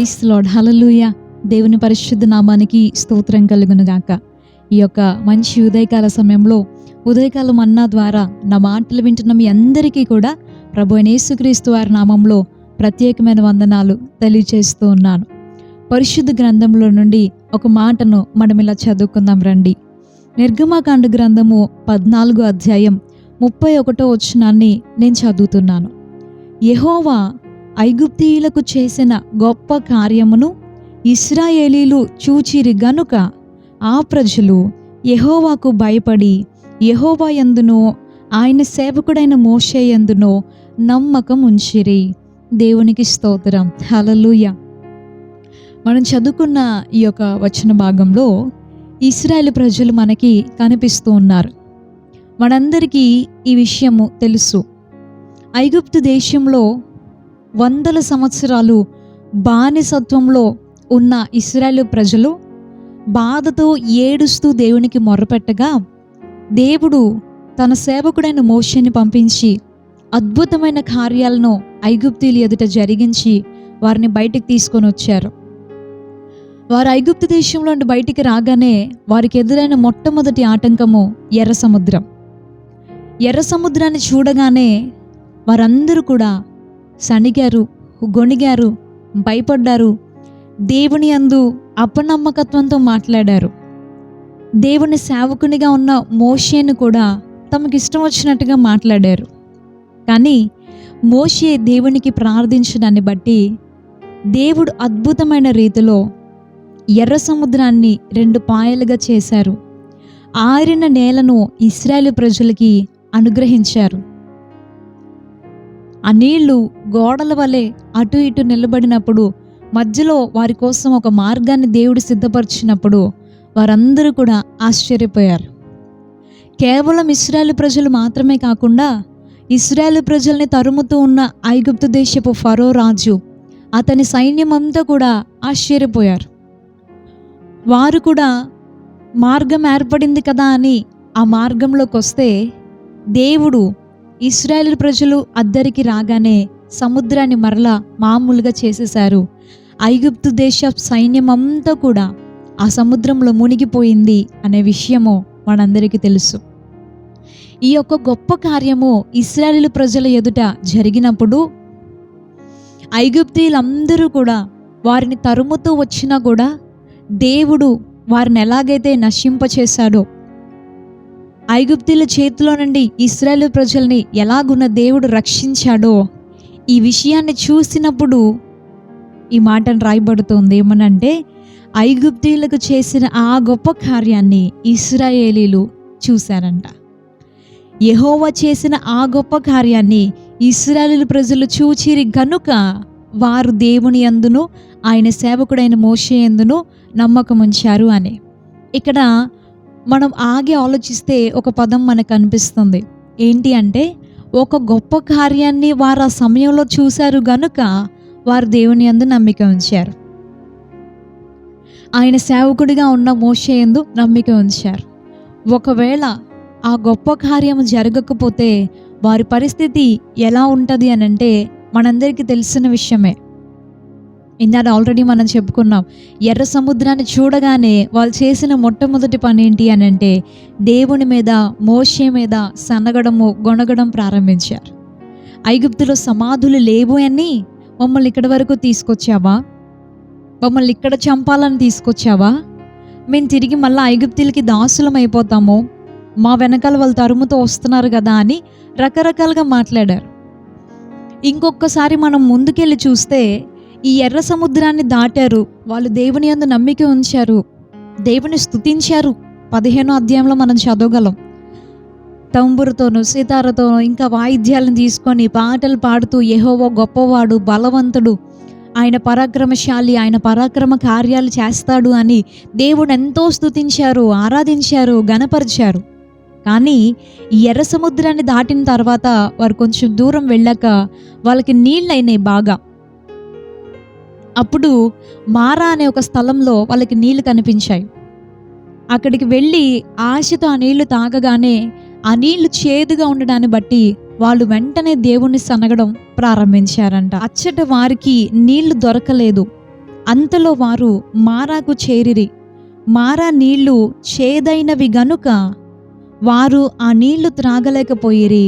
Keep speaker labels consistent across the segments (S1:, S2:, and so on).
S1: Praise the lord, హల్లెలూయా. దేవుని పరిశుద్ధ నామానికి స్తోత్రం కలుగును గాక. ఈ యొక్క మంచి ఉదయకాల సమయంలో ఉదయకాల మన్నా ద్వారా నా మాటలు వింటున్న మీ అందరికీ కూడా ప్రభువైన యేసుక్రీస్తు వారి నామంలో ప్రత్యేకమైన వందనాలు తెలియజేస్తూ ఉన్నాను. పరిశుద్ధ గ్రంథంలో నుండి ఒక మాటను మనం ఇలా చదువుకుందాం రండి. నిర్గమకాండ గ్రంథము 14వ అధ్యాయం 31వ వచనాన్ని నేను చదువుతున్నాను. యెహోవా ఐగుప్తీయులకు చేసిన గొప్ప కార్యమును ఇశ్రాయేలీలు చూచిరి గనుక ఆ ప్రజలు యెహోవాకు భయపడి యెహోవా యందునో ఆయన సేవకుడైన మోషే యందునో నమ్మకం ఉంచిరి. దేవునికి స్తోత్రం, హల్లెలూయా. మనం చదువుకున్న ఈ యొక్క వచన భాగంలో ఇశ్రాయేలు ప్రజలు మనకి కనిపిస్తూ ఉన్నారు. మనందరికీ ఈ విషయము తెలుసు. ఐగుప్తు దేశంలో వందల సంవత్సరాలు బానిసత్వంలో ఉన్న ఇశ్రాయేలు ప్రజలు బాధతో ఏడుస్తూ దేవునికి మొర్రపెట్టగా దేవుడు తన సేవకుడైన మోషేని పంపించి అద్భుతమైన కార్యాలను ఐగుప్తీయుల ఎదుట జరిగించి వారిని బయటికి తీసుకొని వచ్చారు. వారు ఐగుప్తు దేశంలో నుండి బయటికి రాగానే వారికి ఎదురైన మొట్టమొదటి ఆటంకము ఎర్ర సముద్రం. ఎర్ర సముద్రాన్ని చూడగానే వారందరూ కూడా సణిగారు, గొణిగారు, భయపడ్డారు. దేవుని యందు అపనమ్మకత్వంతో మాట్లాడారు. దేవుని సేవకునిగా ఉన్న మోషేను కూడా తమకు ఇష్టం వచ్చినట్టుగా మాట్లాడారు. కానీ మోషే దేవునికి ప్రార్థించడాన్ని బట్టి దేవుడు అద్భుతమైన రీతిలో ఎర్ర సముద్రాన్ని 2 పాయలుగా చేశారు. ఆరిన నేలను ఇశ్రాయేలు ప్రజలకి అనుగ్రహించారు. ఆ నీళ్లు గోడల వలె అటు ఇటు నిలబడినప్పుడు మధ్యలో వారి కోసం ఒక మార్గాన్ని దేవుడు సిద్ధపరిచినప్పుడు వారందరూ కూడా ఆశ్చర్యపోయారు. కేవలం ఇశ్రాయేలు ప్రజలు మాత్రమే కాకుండా ఇశ్రాయేలు ప్రజల్ని తరుముతూ ఉన్న ఐగుప్తు దేశపు ఫరో రాజు, అతని సైన్యం అంతా కూడా ఆశ్చర్యపోయారు. వారు కూడా మార్గం ఏర్పడింది కదా అని ఆ మార్గంలోకి వస్తే దేవుడు ఇశ్రాయేలు ప్రజలు అద్దరికి రాగానే సముద్రాన్ని మరలా మామూలుగా చేసేశారు. ఐగుప్తు దేశ సైన్యం అంతా కూడా ఆ సముద్రంలో మునిగిపోయింది అనే విషయము మనందరికీ తెలుసు. ఈ యొక్క గొప్ప కార్యము ఇశ్రాయేలు ప్రజల ఎదుట జరిగినప్పుడు ఐగుప్తీయులందరూ కూడా వారిని తరుముతూ వచ్చినా కూడా దేవుడు వారిని ఎలాగైతే నశింపచేశాడో, ఐగుప్తీయుల చేతిలో నుండి ఇశ్రాయేలు ప్రజల్ని ఎలాగున్న దేవుడు రక్షించాడో, ఈ విషయాన్ని చూసినప్పుడు ఈ మాటను రాయబడుతోంది. ఏమనంటే ఐగుప్తీయులకు చేసిన ఆ గొప్ప కార్యాన్ని ఇశ్రాయేలీలు చూశారంట. యెహోవా చేసిన ఆ గొప్ప కార్యాన్ని ఇశ్రాయేలు ప్రజలు చూచిరి గనుక వారు దేవుని యందును ఆయన సేవకుడైన మోషే యందును నమ్మకం ఉంచారు అని. ఇక్కడ మనం ఆగి ఆలోచిస్తే ఒక పదం మనకు అనిపిస్తుంది. ఏంటి అంటే, ఒక గొప్ప కార్యాన్ని వారు ఆ సమయంలో చూశారు గనుక వారు దేవుని యందు నమ్మిక ఉంచారు. ఆయన సేవకుడిగా ఉన్న మోషే యందు నమ్మిక ఉంచారు. ఒకవేళ ఆ గొప్ప కార్యం జరగకపోతే వారి పరిస్థితి ఎలా ఉంటుంది అని అంటే మనందరికీ తెలిసిన విషయమే. ఇందాక ఆల్రెడీ మనం చెప్పుకున్నాం. ఎర్ర సముద్రాన్ని చూడగానే వాళ్ళు చేసిన మొట్టమొదటి పని ఏంటి అని అంటే దేవుని మీద, మోషే మీద సనగడము, గొణగడం ప్రారంభించారు. ఐగుప్తులో సమాధులు లేవు అని మమ్మల్ని ఇక్కడి వరకు తీసుకొచ్చావా? మమ్మల్ని ఇక్కడ చంపాలని తీసుకొచ్చావా? మేము తిరిగి మళ్ళీ ఐగుప్తులకి దాసులం అయిపోతాము, మా వెనకాల వాళ్ళు తరుముతో వస్తున్నారు కదా అని రకరకాలుగా మాట్లాడారు. ఇంకొకసారి మనం ముందుకెళ్ళి చూస్తే ఈ ఎర్ర సముద్రాన్ని దాటారు. వాళ్ళు దేవుని యందు నమ్మిక ఉంచారు, దేవుని స్తుతించారు. 15వ అధ్యాయంలో మనం చదవగలం. తంబురుతోనూ సితారతోనూ ఇంకా వాయిద్యాలను తీసుకొని పాటలు పాడుతూ యెహోవా గొప్పవాడు, బలవంతుడు, ఆయన పరాక్రమశాలి, ఆయన పరాక్రమ కార్యాలు చేస్తాడు అని దేవుడు ఎంతో స్తుతించారు, ఆరాధించారు, గణపరిచారు. కానీ ఈ ఎర్ర సముద్రాన్ని దాటిన తర్వాత వారు కొంచెం దూరం వెళ్ళాక వాళ్ళకి నీళ్ళు అయినాయి బాగా. అప్పుడు మారా అనే ఒక స్థలంలో వాళ్ళకి నీళ్లు కనిపించాయి. అక్కడికి వెళ్ళి ఆశతో ఆ నీళ్లు తాగగానే ఆ నీళ్లు చేదుగా ఉండడాన్ని బట్టి వాళ్ళు వెంటనే దేవుణ్ణి సనగడం ప్రారంభించారంట. అచ్చట వారికి నీళ్లు దొరకలేదు. అంతలో వారు మారాకు చేరిరి. మారా నీళ్లు చేదైనవి గనుక వారు ఆ నీళ్లు త్రాగలేకపోయిరి.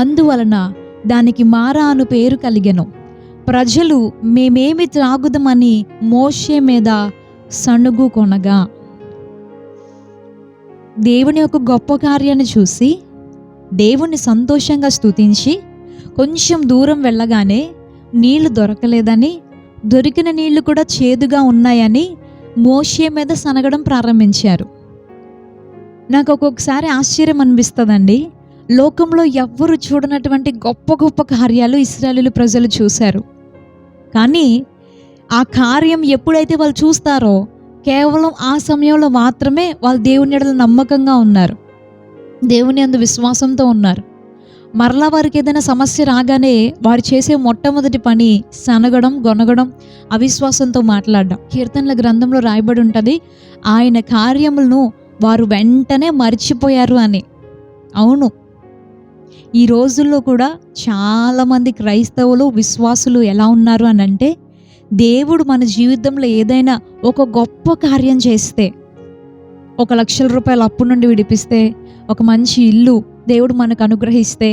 S1: అందువలన దానికి మారా అను పేరు కలిగెను. ప్రజలు మేమేమి త్రాగుదమని మోషే మీద సణుగు కొనగా, దేవుని యొక్క గొప్ప కార్యాన్ని చూసి దేవుణ్ణి సంతోషంగా స్తుతించి కొంచెం దూరం వెళ్ళగానే నీళ్లు దొరకలేదని, దొరికిన నీళ్లు కూడా చేదుగా ఉన్నాయని మోషే మీద సనగడం ప్రారంభించారు. నాకు ఒక్కొక్కసారి ఆశ్చర్యం అనిపిస్తుందండి. లోకంలో ఎవ్వరు చూడనటువంటి గొప్ప గొప్ప కార్యాలు ఇశ్రాయేలు ప్రజలు చూశారు. కానీ ఆ కార్యం ఎప్పుడైతే వాళ్ళు చూస్తారో కేవలం ఆ సమయంలో మాత్రమే వాళ్ళు దేవుని యెడల నమ్మకంగా ఉన్నారు, దేవుని యందు విశ్వాసంతో ఉన్నారు. మరలా వారికి ఏదైనా సమస్య రాగానే వారు చేసే మొట్టమొదటి పని సనగడం, గొనగడం, అవిశ్వాసంతో మాట్లాడడం. కీర్తనల గ్రంథంలో రాయబడి ఉంటుంది, ఆయన కార్యములను వారు వెంటనే మర్చిపోయారు అని. అవును, ఈ రోజుల్లో కూడా చాలామంది క్రైస్తవులు, విశ్వాసులు ఎలా ఉన్నారు అని అంటే, దేవుడు మన జీవితంలో ఏదైనా ఒక గొప్ప కార్యం చేస్తే, 1,00,000 రూపాయలు అప్పు నుండి విడిపిస్తే, ఒక మంచి ఇల్లు దేవుడు మనకు అనుగ్రహిస్తే,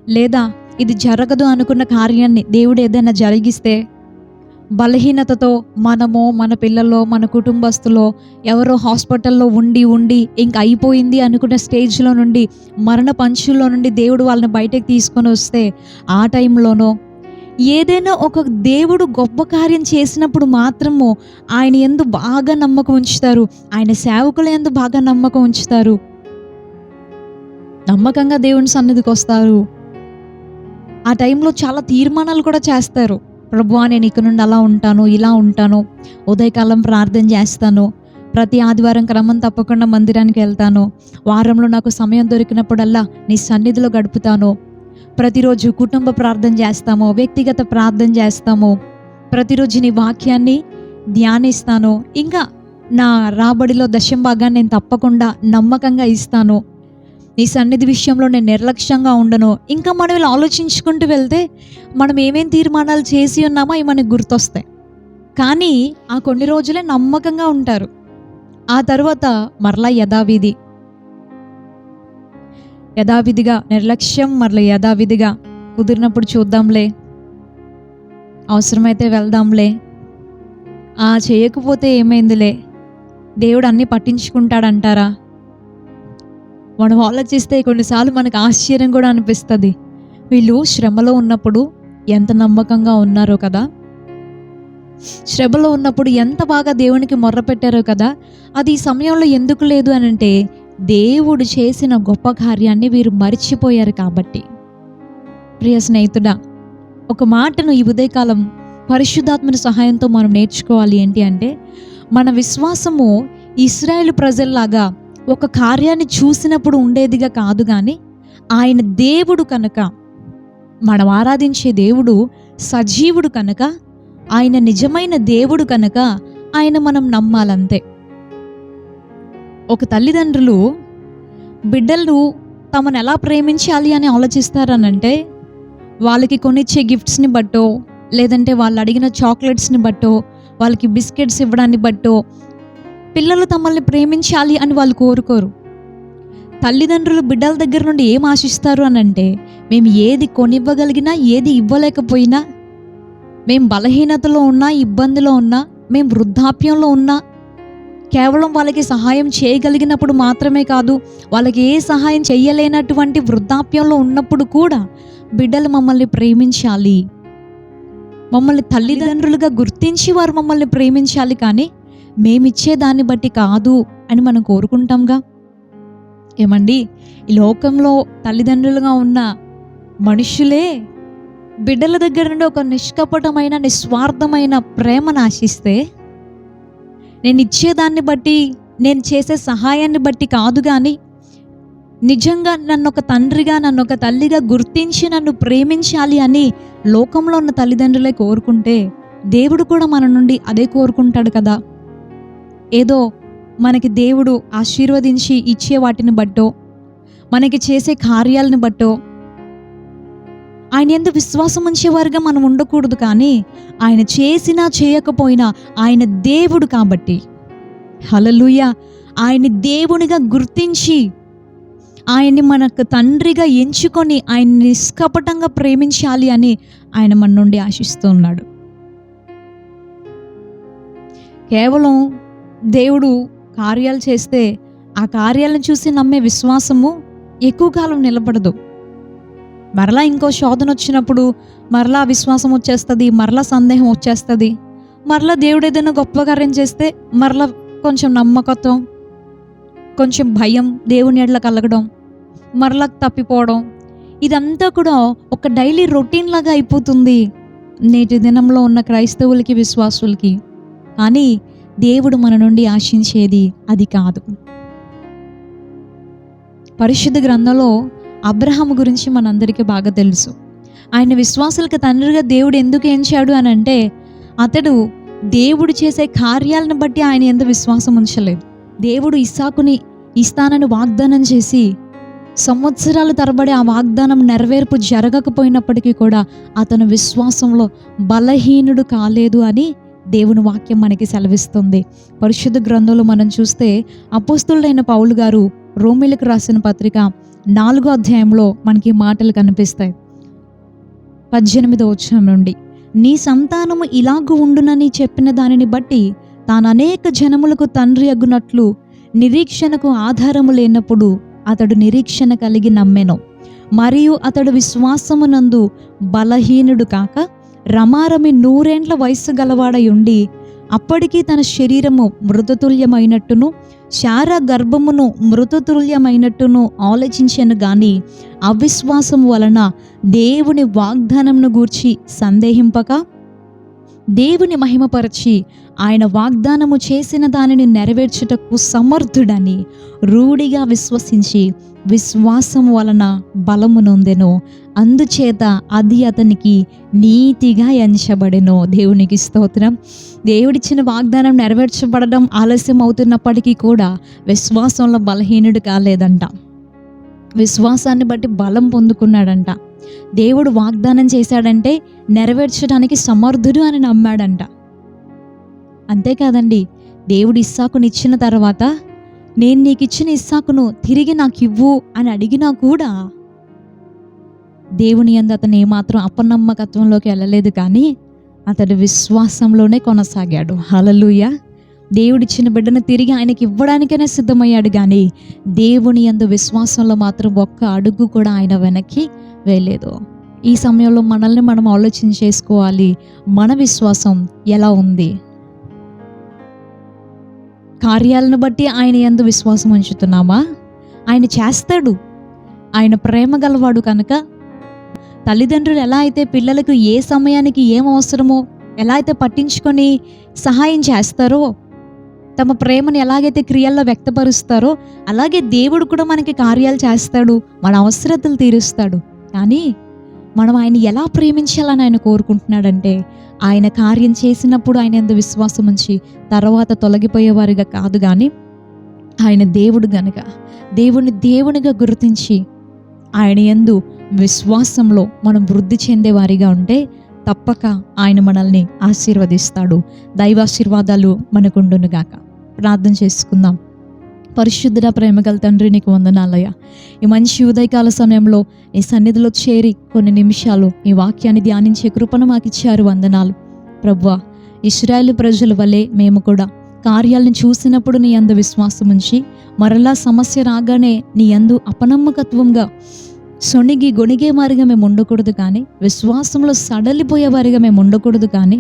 S1: లేదా ఇది జరగదు అనుకున్న కార్యాన్ని దేవుడు ఏదైనా జరిగిస్తే, బలహీనతతో మనమో మన పిల్లల్లో మన కుటుంబస్తులో ఎవరో హాస్పిటల్లో ఉండి ఇంక అయిపోయింది అనుకున్న స్టేజ్లో నుండి, మరణ పంచుల్లో నుండి దేవుడు వాళ్ళని బయటకు తీసుకొని వస్తే, ఆ టైంలోనో ఏదైనా ఒక దేవుడు గొప్ప కార్యం చేసినప్పుడు మాత్రము ఆయన యందు బాగా నమ్మకం ఉంచుతారు, ఆయన సేవకుల యందు బాగా నమ్మకం ఉంచుతారు, నమ్మకంగా దేవుని సన్నిధికి వస్తారు. ఆ టైంలో చాలా తీర్మానాలు కూడా చేస్తారు. ప్రభువా, నేను ఇక నుండి అలా ఉంటాను, ఇలా ఉంటాను, ఉదయకాలం ప్రార్థన చేస్తాను, ప్రతి ఆదివారం క్రమం తప్పకుండా మందిరానికి వెళ్తాను, వారంలో నాకు సమయం దొరికినప్పుడల్లా నీ సన్నిధిలో గడుపుతాను, ప్రతిరోజు కుటుంబ ప్రార్థన చేస్తాము, వ్యక్తిగత ప్రార్థన చేస్తాము, ప్రతిరోజు నీ వాక్యాన్ని ధ్యానిస్తాను, ఇంకా నా రాబడిలో దశంభాగాన్ని నేను తప్పకుండా నమ్మకంగా ఇస్తాను, నీ సన్నిధి విషయంలో నేను నిర్లక్ష్యంగా ఉండను. ఇంకా మనం ఇలా ఆలోచించుకుంటూ వెళ్తే మనం ఏమేం తీర్మానాలు చేసి ఉన్నామో అవి మనకు గుర్తొస్తాయి. కానీ ఆ కొన్ని రోజులే నమ్మకంగా ఉంటారు. ఆ తర్వాత మరలా యథావిధిగా నిర్లక్ష్యం, మరలా యథావిధిగా కుదిరినప్పుడు చూద్దాంలే, అవసరమైతే వెళ్దాంలే, చేయకపోతే ఏమైందిలే, దేవుడు అన్నీ పట్టించుకుంటాడంటారా? మనం ఆలోచిస్తే కొన్నిసార్లు మనకు ఆశ్చర్యం కూడా అనిపిస్తుంది. వీళ్ళు శ్రమలో ఉన్నప్పుడు ఎంత నమ్మకంగా ఉన్నారో కదా, శ్రమలో ఉన్నప్పుడు ఎంత బాగా దేవునికి మొర్ర పెట్టారో కదా, అది ఈ సమయంలో ఎందుకు లేదు అని అంటే, దేవుడు చేసిన గొప్ప కార్యాన్ని వీరు మర్చిపోయారు కాబట్టి. ప్రియ స్నేహితుడా, ఒక మాటను ఈ ఉదయకాలం పరిశుద్ధాత్మని సహాయంతో మనం నేర్చుకోవాలి. ఏంటి అంటే, మన విశ్వాసము ఇశ్రాయేలు ప్రజల్లాగా ఒక కార్యాన్ని చూసినప్పుడు ఉండేదిగా కాదు, కానీ ఆయన దేవుడు కనుక, మనం ఆరాధించే దేవుడు సజీవుడు కనుక, ఆయన నిజమైన దేవుడు కనుక ఆయన మనం నమ్మాలంతే. ఒక తల్లిదండ్రులు బిడ్డలు తమను ఎలా ప్రేమించాలి అని ఆలోచిస్తారనంటే, వాళ్ళకి కొనిచ్చే గిఫ్ట్స్ని బట్టో, లేదంటే వాళ్ళు అడిగిన చాక్లెట్స్ని బట్టో, వాళ్ళకి బిస్కెట్స్ ఇవ్వడాన్ని బట్టో పిల్లలు తమల్ని ప్రేమించాలి అని వాళ్ళు కోరుకోరు. తల్లిదండ్రులు బిడ్డల దగ్గర నుండి ఏం ఆశిస్తారు అని అంటే, మేము ఏది కొనివ్వగలిగినా, ఏది ఇవ్వలేకపోయినా, మేము బలహీనతలో ఉన్నా, ఇబ్బందిలో ఉన్నా, మేము వృద్ధాప్యంలో ఉన్నా, కేవలం వాళ్ళకి సహాయం చేయగలిగినప్పుడు మాత్రమే కాదు, వాళ్ళకి ఏ సహాయం చేయలేనటువంటి వృద్ధాప్యంలో ఉన్నప్పుడు కూడా బిడ్డలు మమ్మల్ని ప్రేమించాలి, మమ్మల్ని తల్లిదండ్రులుగా గుర్తించి వారు మమ్మల్ని ప్రేమించాలి, కానీ మేమిచ్చే దాన్ని బట్టి కాదు అని మనం కోరుకుంటాంగా. ఏమండి, ఈ లోకంలో తల్లిదండ్రులుగా ఉన్న మనుషులే బిడ్డల దగ్గర నుండి ఒక నిష్కపటమైన, నిస్వార్థమైన ప్రేమను ఆశిస్తే, నేను ఇచ్చేదాన్ని బట్టి, నేను చేసే సహాయాన్ని బట్టి కాదు, కానీ నిజంగా నన్ను ఒక తండ్రిగా, నన్ను ఒక తల్లిగా గుర్తించి నన్ను ప్రేమించాలి అని లోకంలో ఉన్న తల్లిదండ్రులే కోరుకుంటే, దేవుడు కూడా మన నుండి అదే కోరుకుంటాడు కదా. ఏదో మనకి దేవుడు ఆశీర్వదించి ఇచ్చే వాటిని బట్టో, మనకి చేసే కార్యాలను బట్టో, ఆయన యందు విశ్వాసం ఉంచేవారుగా మనం ఉండకూడదు, కానీ ఆయన చేసినా చేయకపోయినా ఆయన దేవుడు కాబట్టి, హల్లెలూయా, ఆయన్ని దేవునిగా గుర్తించి ఆయన్ని మనకు తండ్రిగా ఎంచుకొని ఆయన నిష్కపటంగా ప్రేమించాలి అని ఆయన మన నుండి ఆశిస్తూ ఉన్నాడు. కేవలం దేవుడు కార్యాలు చేస్తే ఆ కార్యాలను చూసి నమ్మే విశ్వాసము ఎక్కువ కాలం నిలబడదు. మరలా ఇంకో శోధన వచ్చినప్పుడు మరలా విశ్వాసం వచ్చేస్తుంది, మరలా సందేహం వచ్చేస్తుంది. మరలా దేవుడు ఏదైనా గొప్ప కార్యం చేస్తే మరలా కొంచెం నమ్మకత్వం, కొంచెం భయం దేవుని ఎడల కలగడం, మరలా తప్పిపోవడం, ఇదంతా కూడా ఒక డైలీ రొటీన్ లాగా అయిపోతుంది నేటి దినంలో ఉన్న క్రైస్తవులకి, విశ్వాసులకి. కానీ దేవుడు మన నుండి ఆశించేది అది కాదు. పరిశుద్ధ గ్రంథంలో అబ్రహాము గురించి మనందరికీ బాగా తెలుసు. ఆయన విశ్వాసులకు తండ్రిగా దేవుడు ఎందుకు ఎంచాడు అని అంటే, అతడు దేవుడు చేసే కార్యాలను బట్టి ఆయన యందు విశ్వాసం ఉంచలేదు. దేవుడు ఇస్సాకుని ఇస్తానని వాగ్దానం చేసి సంవత్సరాల తరబడి ఆ వాగ్దానం నెరవేర్పు జరగకపోయినప్పటికీ కూడా అతను విశ్వాసంలో బలహీనుడు కాలేదు అని దేవుని వాక్యం మనకి సెలవిస్తుంది. పరిశుద్ధ గ్రంథంలో మనం చూస్తే అపోస్తలుడైన పౌలు గారు రోమీలకు రాసిన పత్రిక 4వ అధ్యాయంలో మనకి మాటలు కనిపిస్తాయి. 18వ వచనం నుండి, నీ సంతానము ఇలాగు ఉండునని చెప్పిన దానిని బట్టి తాను అనేక జనములకు తండ్రి అగునట్లు నిరీక్షణకు ఆధారము లేనప్పుడు అతడు నిరీక్షణ కలిగి నమ్మెను. మరియు అతడు విశ్వాసమునందు బలహీనుడు కాక రమారమి 100 ఏండ్ల వయస్సు గలవాడై ఉండి అప్పటికీ తన శరీరము మృతతుల్యమైనట్టును శారా గర్భమును మృతతుల్యమైనట్టును ఆలోచించెను గాని అవిశ్వాసం వలన దేవుని వాగ్దానంను గూర్చి సందేహింపక దేవుని మహిమపరచి ఆయన వాగ్దానము చేసిన దానిని నెరవేర్చుటకు సమర్థుడని రూఢిగా విశ్వసించి విశ్వాసం వలన బలము నొందెను. అందుచేత అది అతనికి నీతిగా ఎంచబడెను. దేవునికి స్తోత్రం. దేవుడిచ్చిన వాగ్దానం నెరవేర్చబడడం ఆలస్యం అవుతున్నప్పటికీ కూడా విశ్వాసంలో బలహీనుడు కాలేదంట. విశ్వాసాన్ని బట్టి బలం పొందుకున్నాడంట. దేవుడు వాగ్దానం చేశాడంటే నెరవేర్చడానికి సమర్థుడు అని నమ్మాడంట. అంతేకాదండి, దేవుడు ఇస్సాకుని ఇచ్చిన తర్వాత నేను నీకు ఇచ్చిన ఇస్సాకును తిరిగి నాకు ఇవ్వు అని అడిగినా కూడా దేవుని యందు అతను ఏమాత్రం అపనమ్మకత్వంలోకి వెళ్ళలేదు, కానీ అతడు విశ్వాసంలోనే కొనసాగాడు. హల్లెలూయా. దేవుడిచ్చిన బిడ్డను తిరిగి ఆయనకి ఇవ్వడానికైనా సిద్ధమయ్యాడు, కానీ దేవుని యందు విశ్వాసంలో మాత్రం ఒక్క అడుగు కూడా ఆయన వెనక్కి వేయలేదు. ఈ సమయంలో మనల్ని మనం ఆలోచన చేసుకోవాలి, మన విశ్వాసం ఎలా ఉంది? కార్యాలను బట్టి ఆయన యందు విశ్వాసం ఉంచుతున్నామా? ఆయన చేస్తాడు, ఆయన ప్రేమ గలవాడు కనుక తల్లిదండ్రులు ఎలా అయితే పిల్లలకు ఏ సమయానికి ఏం అవసరమో ఎలా అయితే పట్టించుకొని సహాయం చేస్తారో, తమ ప్రేమను ఎలాగైతే క్రియల్లో వ్యక్తపరుస్తారో, అలాగే దేవుడు కూడా మనకి కార్యాలు చేస్తాడు, మన అవసరతలు తీరుస్తాడు. కానీ మనం ఆయన ఎలా ప్రేమించాలని ఆయన కోరుకుంటున్నాడంటే, ఆయన కార్యం చేసినప్పుడు ఆయన యందు విశ్వాసం ఉంచి తర్వాత తొలగిపోయేవారిగా కాదు, కానీ ఆయన దేవుడు గనుక దేవుని దేవునిగా గుర్తించి ఆయన యందు విశ్వాసంలో మనం వృద్ధి చెందేవారిగా ఉంటే తప్పక ఆయన మనల్ని ఆశీర్వదిస్తాడు. దైవాశీర్వాదాలు మనకుండునుగాక. ప్రార్థన చేసుకుందాం. పరిశుద్ధుడ, ప్రేమగల తండ్రి, నీకు వందనాలయ్యా. ఈ మంచి ఉదయకాల సమయంలో నీ సన్నిధిలో చేరి కొన్ని నిమిషాలు ఈ వాక్యాన్ని ధ్యానించే కృపను మాకు ఇచ్చారు. వందనాలు ప్రభువా. ఇశ్రాయేలు ప్రజల వలె మేము కూడా కార్యాలను చూసినప్పుడు నీ యందు విశ్వాసం ఉంచి మరలా సమస్య రాగానే నీ యందు అపనమ్మకత్వంగా సొణిగి గొణిగే వారిగా మేము ఉండకూడదు, కానీ విశ్వాసంలో సడలిపోయే వారిగా మేము ఉండకూడదు. కానీ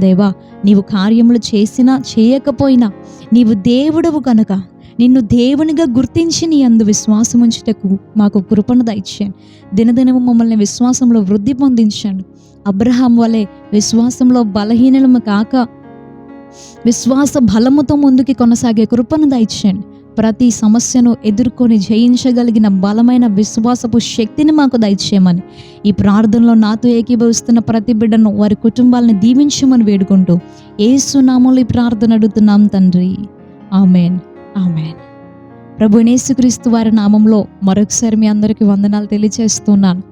S1: దేవా, నీవు కార్యములు చేసినా చేయకపోయినా నీవు దేవుడవు కనుక నిన్ను దేవునిగా గుర్తించి నీ యందు విశ్వాసం ఉంచుటకు మాకు కృపను దయచేయండి. దినదినము మమ్మల్ని విశ్వాసంలో వృద్ధి పొందించండి. అబ్రహాం వలె విశ్వాసంలో బలహీనము కాక విశ్వాస బలముతో ముందుకి కొనసాగే కృపను దయచేయండి. ప్రతి సమస్యను ఎదుర్కొని జయించగలిగిన బలమైన విశ్వాసపు శక్తిని మాకు దయచేయమని ఈ ప్రార్థనలో నాతో ఏకీభవిస్తున్న ప్రతి బిడ్డను, వారి కుటుంబాలను దీవించమని వేడుకుంటూ యేసు నామములో ఈ ప్రార్థన అడుగుతున్నాం తండ్రి. Amen, amen. ప్రభువైన యేసుక్రీస్తు వారి నామంలో మరొకసారి మీ అందరికీ వందనాలు తెలియజేస్తున్నాను.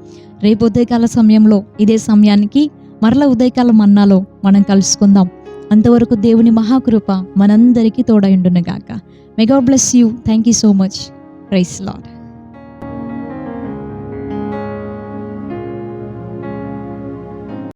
S1: రేపు ఉదయకాల సమయంలో ఇదే సమయానికి మరల ఉదయకాల మన్నాలో మనం కలుసుకుందాం. అంతవరకు దేవుని మహాకృప మనందరికీ తోడైండును గాక. May God bless you. Thank you so much. Praise lord.